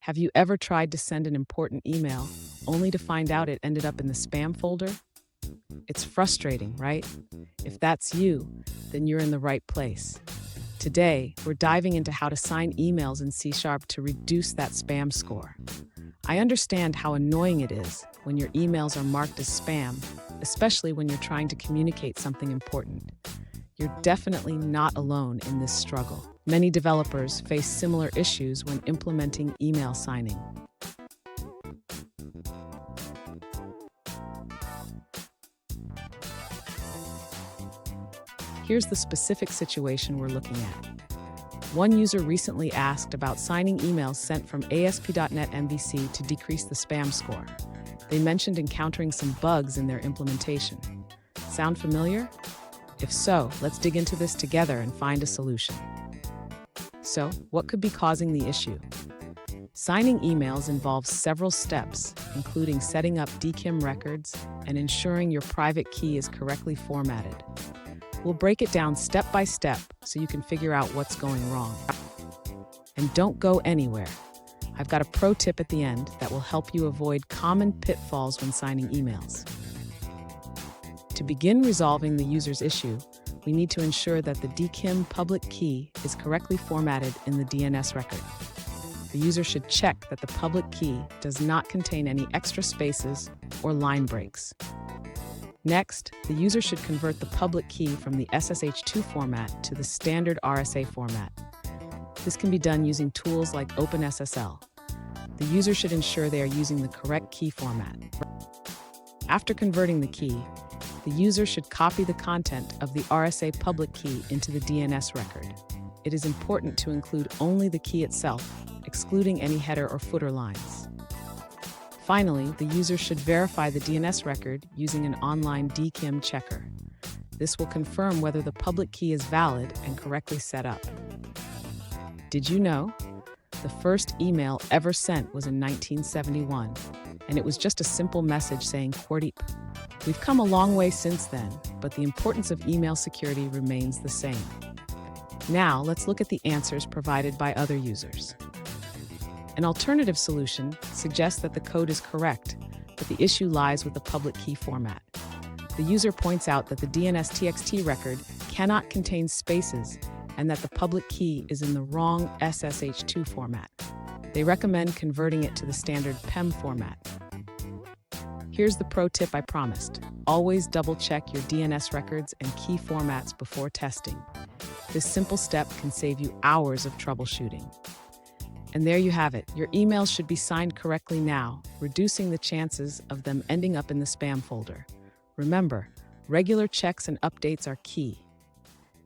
Have you ever tried to send an important email only to find out it ended up in the spam folder? It's frustrating, right? If that's you, then you're in the right place. Today, we're diving into how to sign emails in C# to reduce that spam score. I understand how annoying it is when your emails are marked as spam, especially when you're trying to communicate something important. You're definitely not alone in this struggle. Many developers face similar issues when implementing email signing. Here's the specific situation we're looking at. One user recently asked about signing emails sent from ASP.NET MVC to decrease the spam score. They mentioned encountering some bugs in their implementation. Sound familiar? If so, let's dig into this together and find a solution. So, what could be causing the issue? Signing emails involves several steps, including setting up DKIM records and ensuring your private key is correctly formatted. We'll break it down step by step so you can figure out what's going wrong. And don't go anywhere. I've got a pro tip at the end that will help you avoid common pitfalls when signing emails. To begin resolving the user's issue, we need to ensure that the DKIM public key is correctly formatted in the DNS record. The user should check that the public key does not contain any extra spaces or line breaks. Next, the user should convert the public key from the SSH2 format to the standard RSA format. This can be done using tools like OpenSSL. The user should ensure they are using the correct key format. After converting the key, the user should copy the content of the RSA public key into the DNS record. It is important to include only the key itself, excluding any header or footer lines. Finally, the user should verify the DNS record using an online DKIM checker. This will confirm whether the public key is valid and correctly set up. Did you know? The first email ever sent was in 1971, and it was just a simple message saying "Quartip." We've come a long way since then, but the importance of email security remains the same. Now, let's look at the answers provided by other users. An alternative solution suggests that the code is correct, but the issue lies with the public key format. The user points out that the DNS-TXT record cannot contain spaces and that the public key is in the wrong SSH2 format. They recommend converting it to the standard PEM format. Here's the pro tip I promised. Always double-check your DNS records and key formats before testing. This simple step can save you hours of troubleshooting. And there you have it. Your emails should be signed correctly now, reducing the chances of them ending up in the spam folder. Remember, regular checks and updates are key.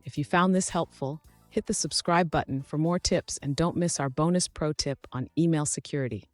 If you found this helpful, hit the subscribe button for more tips and don't miss our bonus pro tip on email security.